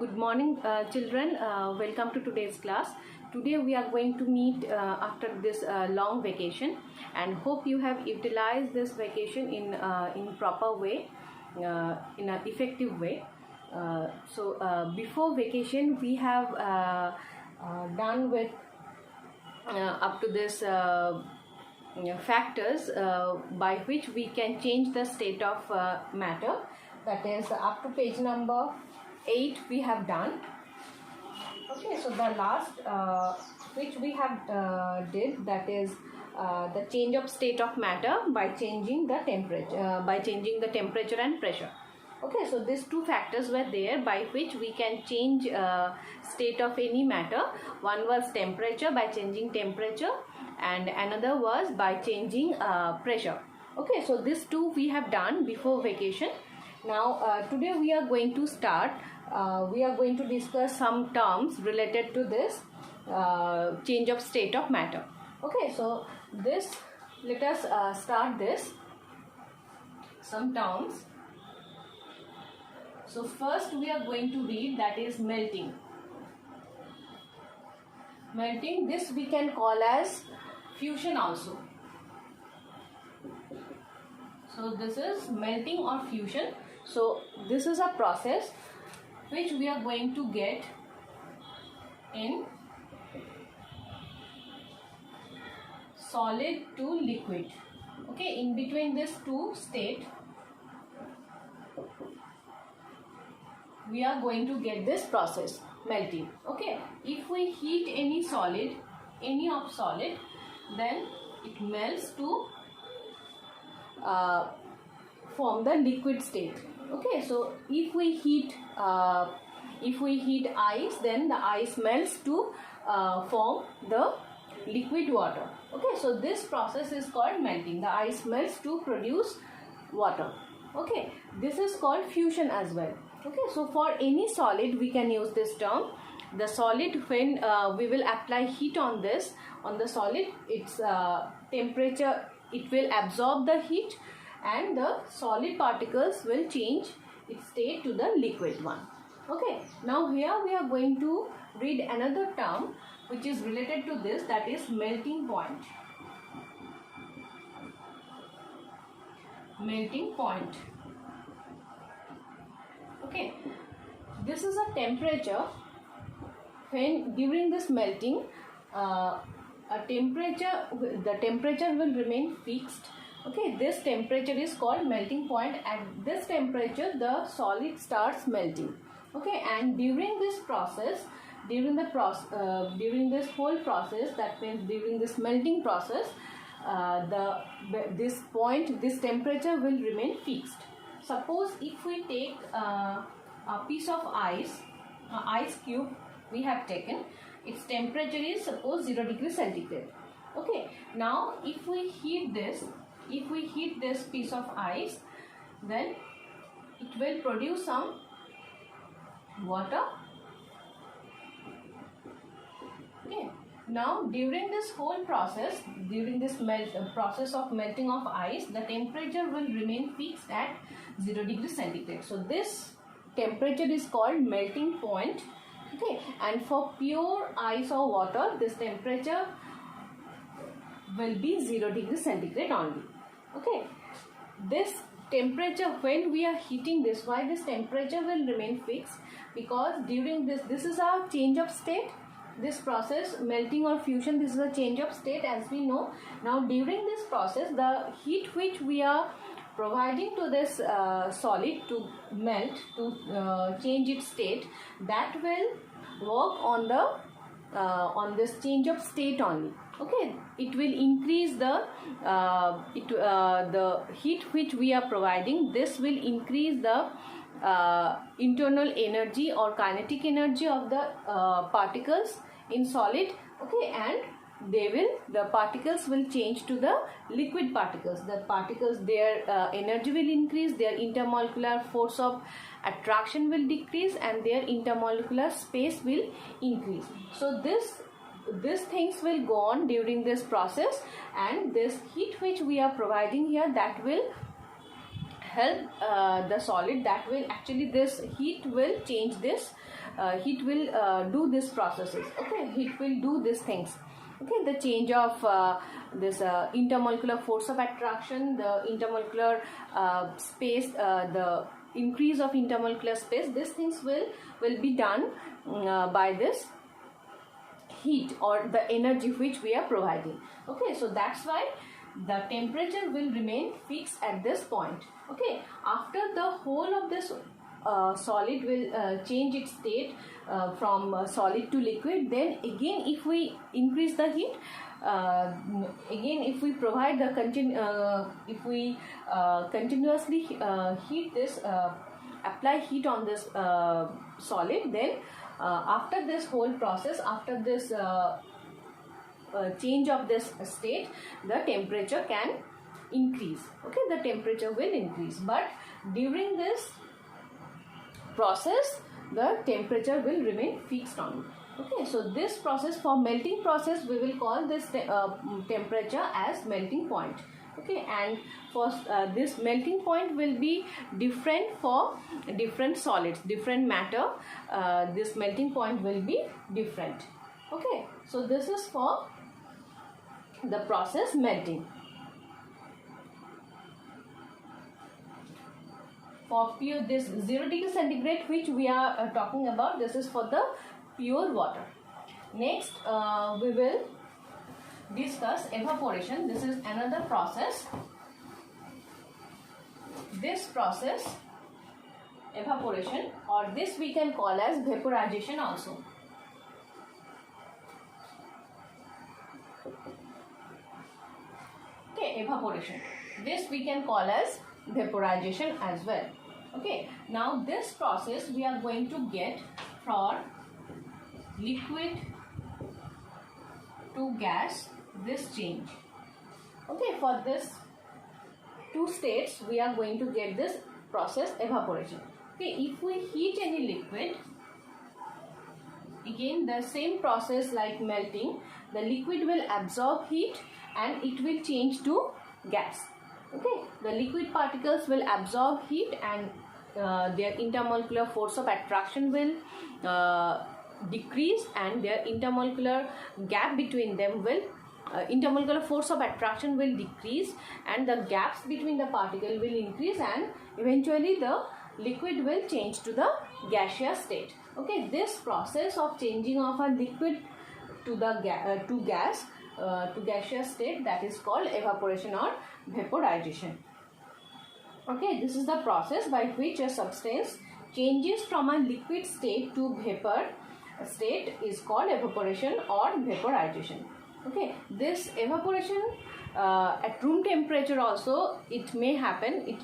Good morning, children. Welcome to today's class. Today we are going to meet after this long vacation, and hope you have utilized this vacation in proper way, in an effective way. Before vacation, we have done with up to this factors by which we can change the state of matter. That is up to page number 8 we have done. Okay, so the last which we have did, that is the change of state of matter by changing the temperature and pressure. Okay, so these two factors were there by which we can change state of any matter. One was temperature, by changing temperature, and another was by changing pressure. Okay, so these two we have done before vacation. Now today we are going to start. We are going to discuss some terms related to this change of state of matter. Okay, so this, let us start this, some terms. So first we are going to read, that is melting. Melting, this we can call as fusion also. So this is melting or fusion. So this is a process which we are going to get in solid to liquid. Okay, in between these two states we are going to get this process, melting. Okay, if we heat any solid, any of solid, then it melts to form the liquid state. Okay, so if we heat ice, then the ice melts to form the liquid water. Okay, so this process is called melting. The ice melts to produce water. Okay, this is called fusion as well. Okay, so for any solid we can use this term. The solid, when we will apply heat on this, on the solid, its temperature, it will absorb the heat, and the solid particles will change its state to the liquid one. Okay, now here we are going to read another term which is related to this, that is melting point. Melting point. Okay, this is a temperature when during this melting the temperature will remain fixed. Okay, this temperature is called melting point. At this temperature the solid starts melting. Okay, and during this process, during this whole process, that means during this melting process, this temperature will remain fixed. Suppose if we take a piece of ice, ice cube we have taken, its temperature is suppose 0 degree centigrade. Okay, now if we heat this piece of ice, then it will produce some water. Okay, now during this whole process, during this process of melting of ice, the temperature will remain fixed at 0 degree centigrade. So this temperature is called melting point. Okay, and for pure ice or water, this temperature will be 0 degree centigrade only. Okay, this temperature, when we are heating this, why this temperature will remain fixed? Because during this is a change of state. This process, melting or fusion, this is a change of state, as we know. Now during this process, the heat which we are providing to this solid to melt, to change its state, that will work on the on this change of state only. Okay, it will increase the heat which we are providing. This will increase the internal energy or kinetic energy of the particles in solid. Okay, and the particles will change to the liquid particles. The particles, their energy will increase, their intermolecular force of attraction will decrease, and their intermolecular space will increase. So these things will go on during this process, and this heat which we are providing here, that will help the solid, that will actually, this heat will change this, heat will do these processes. Okay, heat will do these things. Okay, the change of this intermolecular force of attraction, the intermolecular space, the increase of intermolecular space, these things will be done by this heat or the energy which we are providing. Okay, so that's why the temperature will remain fixed at this point. Okay, after the whole of this solid will change its state from solid to liquid, then again if we increase the heat, again if we provide the if we continuously heat this, apply heat on this solid, then after this whole process, after this change of this state, the temperature can increase. Okay, the temperature will increase, but during this process the temperature will remain fixed on. Okay, so this process, for melting process, we will call this temperature as melting point. Okay, and for this melting point will be different for different solids, different matter, this melting point will be different. Okay, so this is for the process melting. For pure, this 0 degree centigrade which we are talking about, this is for the pure water. Next we will discuss evaporation. This is another process. This process, evaporation, or this we can call as vaporization also. Okay, evaporation, this we can call as vaporization as well. Okay, now this process we are going to get for liquid to gas, this change. Okay, for this two states we are going to get this process evaporation. Okay, if we heat any liquid, again the same process like melting, the liquid will absorb heat and it will change to gas. Okay, the liquid particles will absorb heat and their intermolecular force of attraction will decrease, and their intermolecular gap between them will intermolecular force of attraction will decrease, and the gaps between the particle will increase, and eventually the liquid will change to the gaseous state. Okay, this process of changing of a liquid to the to gas to gaseous state, that is called evaporation or vaporization. Okay, this is the process by which a substance changes from a liquid state to vapor state, is called evaporation or vaporization. Okay, this evaporation at room temperature also it may happen.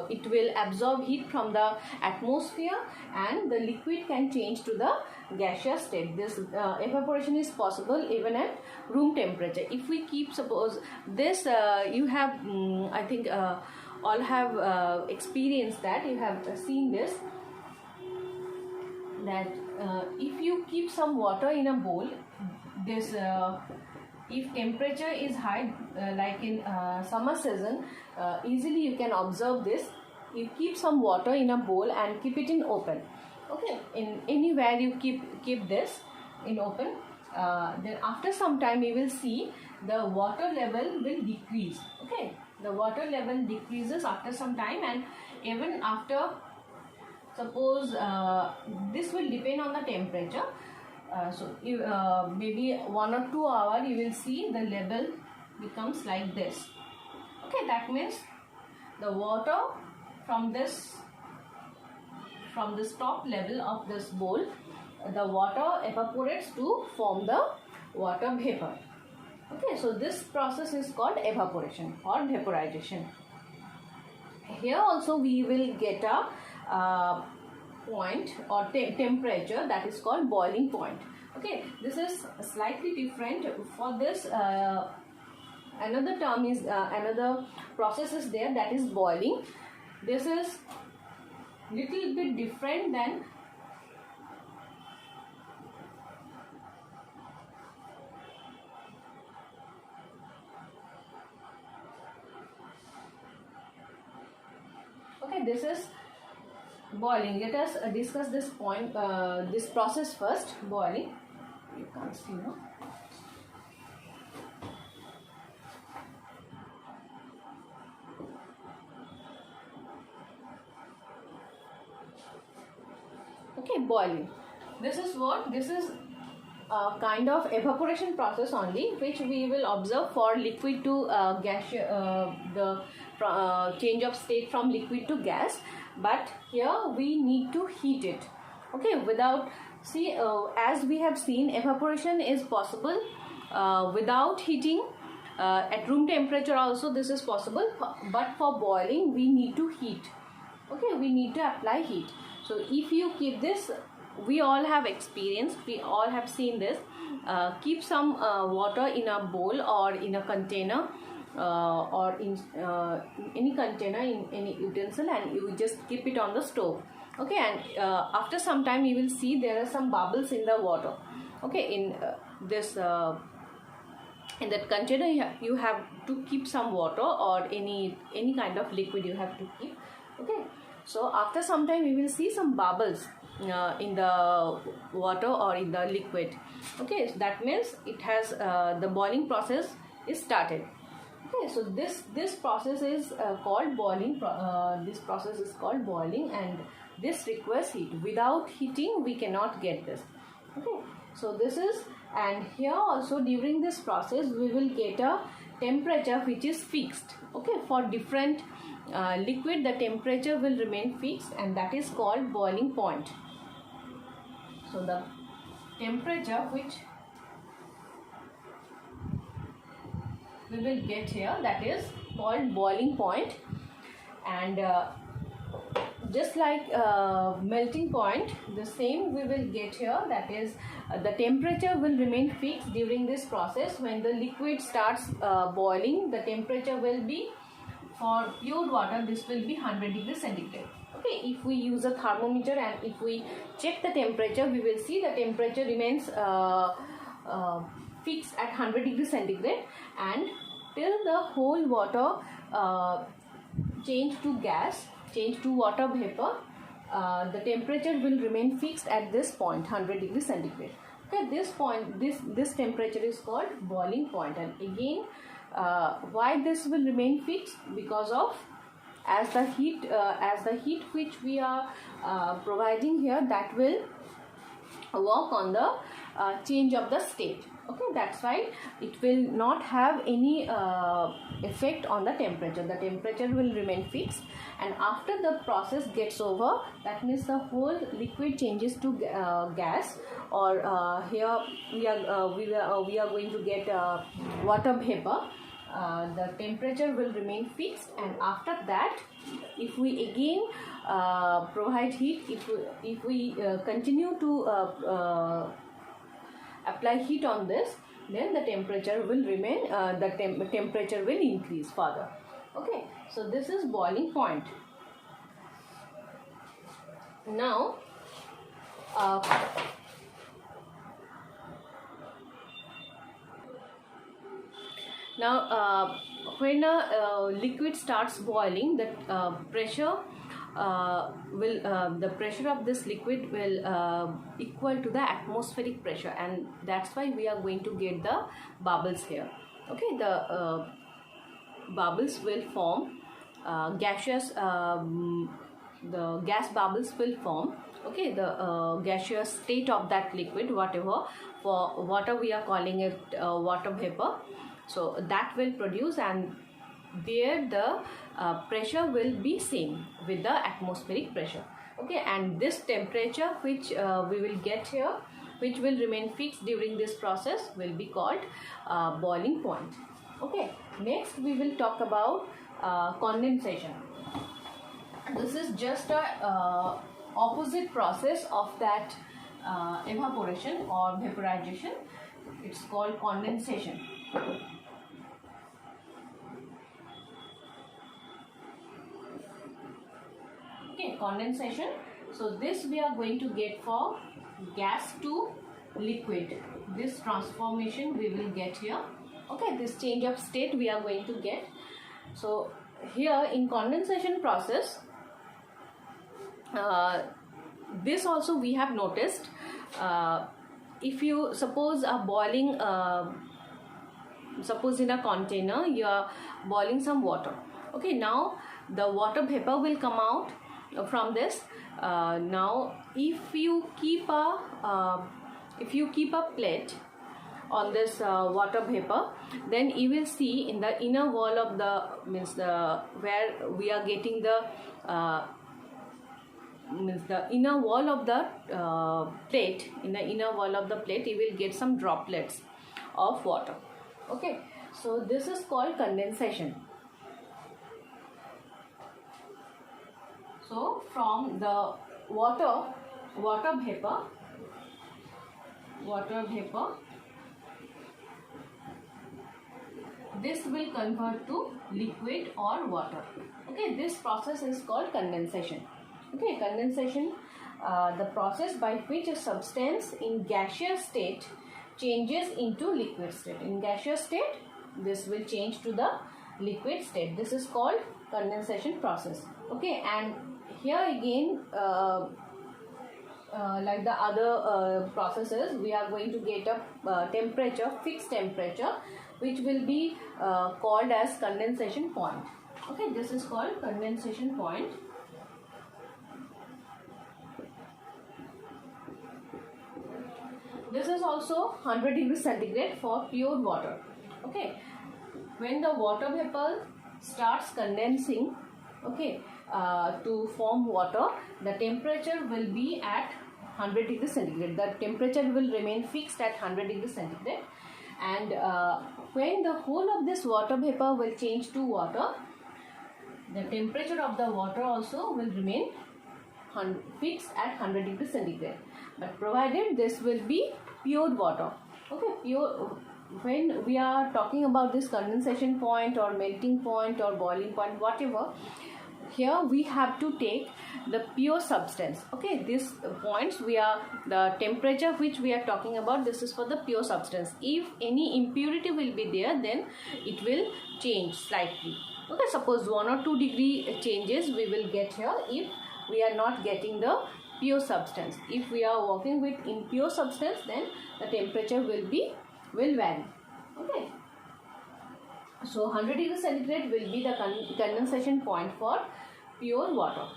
It will absorb heat from the atmosphere and the liquid can change to the gaseous state. This evaporation is possible even at room temperature. If we keep, suppose this you have I think all have experienced that, you have seen this, that if you keep some water in a bowl, this if temperature is high, like in summer season, easily you can observe this. You keep some water in a bowl and keep it in open. Okay, in anywhere you keep this in open, then after some time you will see the water level will decrease. Okay, the water level decreases after some time, and even after, suppose this will depend on the temperature. So if, maybe 1 or 2 hours you will see the level becomes like this. Okay, that means the water from this top level of this bowl, the water evaporates to form the water vapor. Okay, so this process is called evaporation or vaporization. Here also we will get a point or temperature, that is called boiling point. Okay, this is slightly different. For this another term is another process is there, that is boiling. This is little bit different than boiling. Let us discuss this point, this process first. Boiling. You can't see now. Okay, boiling. This is what? This is a kind of evaporation process only, which we will observe for liquid to gas, the change of state from liquid to gas. But here we need to heat it. Okay, without, see, as we have seen, evaporation is possible without heating. At room temperature also this is possible, but for boiling we need to heat. Okay, we need to apply heat. So if you keep this, we all have experience, we all have seen this. Keep some water in a bowl or in a container, or in any container, in any utensil, and you just keep it on the stove. Okay, and after some time you will see there are some bubbles in the water. Okay, in this in that container you have to keep some water or any kind of liquid you have to keep. Okay, so after some time you will see some bubbles in the water or in the liquid. Okay, so that means it has the boiling process is started. Okay, so this process is called boiling. This process is called boiling, and this requires heat. Without heating we cannot get this. Okay, so this is, and here also during this process we will get a temperature which is fixed. Okay, for different liquid the temperature will remain fixed, and that is called boiling point. So the temperature which we will get here, that is called boiling point. And just like melting point, the same we will get here, that is the temperature will remain fixed during this process. When the liquid starts boiling, the temperature will be, for pure water this will be 100 degrees centigrade. Okay, if we use a thermometer and if we check the temperature, we will see the temperature remains fixed at 100 degrees centigrade, and till the whole water change to gas, change to water vapor, the temperature will remain fixed at this point, 100 degrees centigrade. Okay, this point, this temperature is called boiling point. And again, why this will remain fixed? Because of as the heat which we are providing here, that will work on the change of the state. Okay, that's why it will not have any effect on the temperature. The temperature will remain fixed, and after the process gets over, that means the whole liquid changes to gas, or here we are going to get water vapor. The temperature will remain fixed, and after that, if we again provide heat, if we continue to apply heat on this, then the temperature will remain, the temperature will increase further. Okay, so this is boiling point. Now when a liquid starts boiling, the pressure the pressure of this liquid will equal to the atmospheric pressure, and that's why we are going to get the bubbles here. Okay, the bubbles will form, gaseous, the gas bubbles will form. Okay, the gaseous state of that liquid, whatever, for water we are calling it water vapor. So that will produce, and there the pressure will be same with the atmospheric pressure. Okay, and this temperature which we will get here, which will remain fixed during this process, will be called boiling point. Okay, next we will talk about condensation. This is just a opposite process of that evaporation or vaporization. It's called condensation. Okay, condensation. So this we are going to get for gas to liquid. This transformation we will get here. Okay, this change of state we are going to get. So here in condensation process, this also we have noticed. If you suppose are boiling, suppose in a container you are boiling some water. Okay, now the water vapor will come out from this. Now if you keep a plate on this water vapor, then you will see in the inner wall of the, means the where we are getting the means the inner wall of the plate, in the inner wall of the plate you will get some droplets of water. Okay, so this is called condensation. So from the water vapor, this will convert to liquid or water. Okay, this process is called condensation. Okay, condensation, the process by which a substance in gaseous state changes into liquid state. In gaseous state, this will change to the liquid state. This is called condensation process. Okay, and here again, like the other processes, we are going to get a temperature, fixed temperature, which will be called as condensation point. Okay, this is called condensation point. This is also 100 degrees centigrade for pure water. Okay, when the water vapor starts condensing, okay, to form water, the temperature will be at 100 degrees centigrade. The temperature will remain fixed at 100 degrees centigrade, and when the whole of this water vapor will change to water, the temperature of the water also will remain fixed at 100 degrees centigrade, but provided this will be pure water. Okay, pure. When we are talking about this condensation point or melting point or boiling point, whatever, here we have to take the pure substance. Okay, these points, we are, the temperature which we are talking about, this is for the pure substance. If any impurity will be there, then it will change slightly. Okay, suppose 1 or 2 degree changes we will get here if we are not getting the pure substance. If we are working with impure substance, then the temperature will vary. Okay, so 100 degrees centigrade will be the condensation point for pure water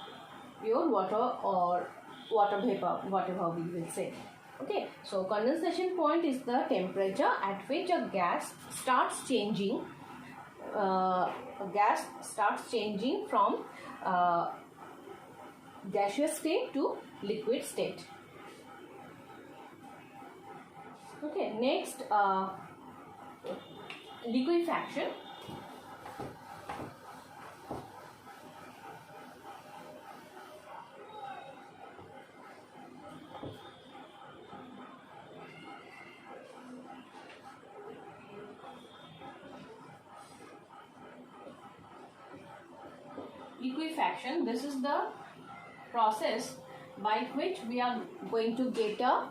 or water vapor, whatever we will say. Okay, so condensation point is the temperature at which a gas starts changing. From gaseous state to liquid state. Okay, next, liquefaction. Liquefaction, this is the process by which we are going to get a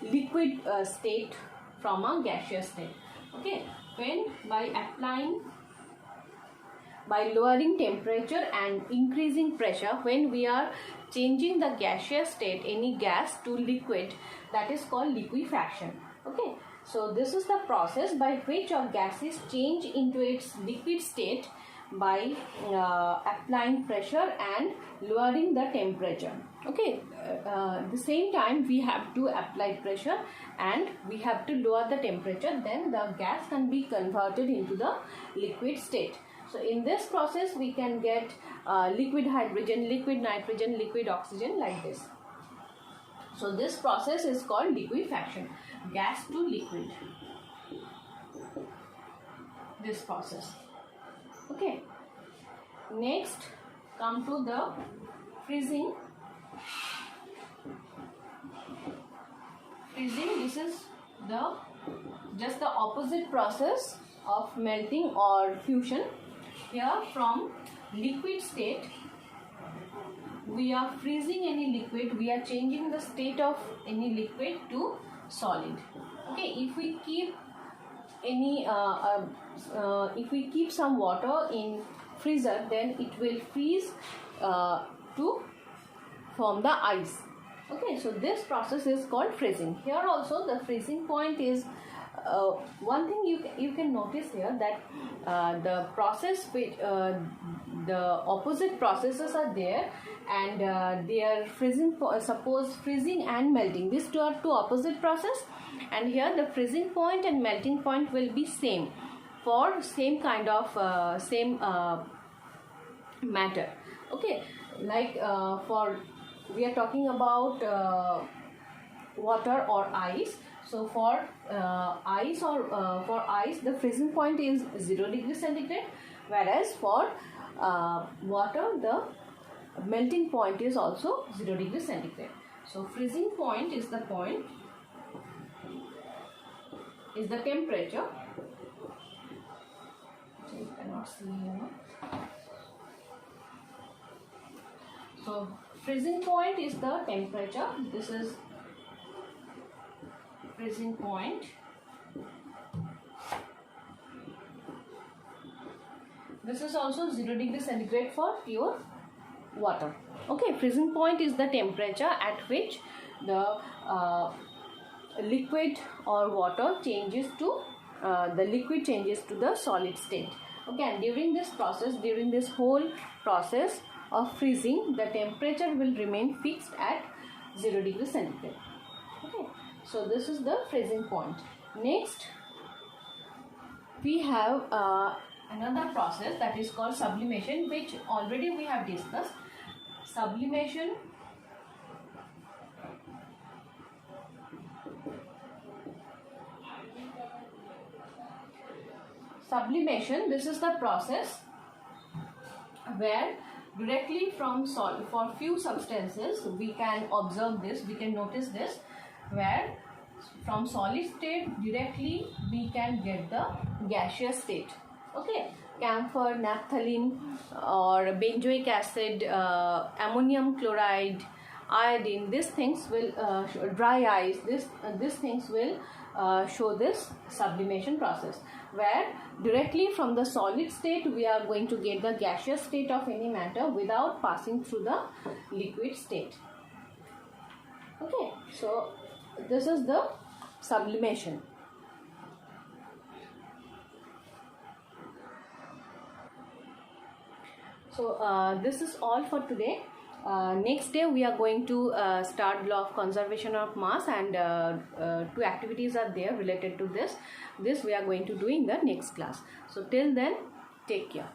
liquid state from a gaseous state. Okay, when by lowering temperature and increasing pressure, when we are changing the gaseous state, any gas to liquid, that is called liquefaction. Okay, so this is the process by which a gases change into its liquid state by applying pressure and lowering the temperature. Okay, at the same time we have to apply pressure and we have to lower the temperature, then the gas can be converted into the liquid state. So in this process we can get liquid hydrogen, liquid nitrogen, liquid oxygen, like this. So this process is called liquefaction, gas to liquid, this process. Okay, next come to the freezing. This is just the opposite process of melting or fusion. Here from liquid state we are freezing any liquid, we are changing the state of any liquid to solid. Okay, if we keep any if we keep some water in freezer, then it will freeze to form the ice. Okay, so this process is called freezing. Here also the freezing point is one thing you can notice here, that the process which the opposite processes are there, and they are freezing. Suppose freezing and melting, these two are two opposite process, and here the freezing point and melting point will be same for same kind of same matter. Okay, like for we are talking about water or ice. So for ice for ice, the freezing point is 0 degree centigrade, whereas for water the melting point is also 0 degree centigrade. So freezing point is the temperature. So you cannot see here. So freezing point is the temperature. This is freezing point. This is also 0 degree centigrade for pure water. Okay, freezing point is the temperature at which the liquid or water changes to the solid state. Okay, and during this whole process of freezing, the temperature will remain fixed at 0 degree centigrade. Okay, so this is the freezing point. Next, we have another process that is called sublimation, which already we have discussed. Sublimation this is the process where directly from solid, for few substances we can observe this, we can notice this, where from solid state directly we can get the gaseous state. Okay, camphor, naphthalene or benzoic acid, ammonium chloride, iodine, these things will dry ice, these things will show this sublimation process, where directly from the solid state we are going to get the gaseous state of any matter without passing through the liquid state. Okay, so this is the sublimation. So this is all for today. Next day we are going to start law of conservation of mass, and two activities are there related to this we are going to do in the next class. So till then, take care.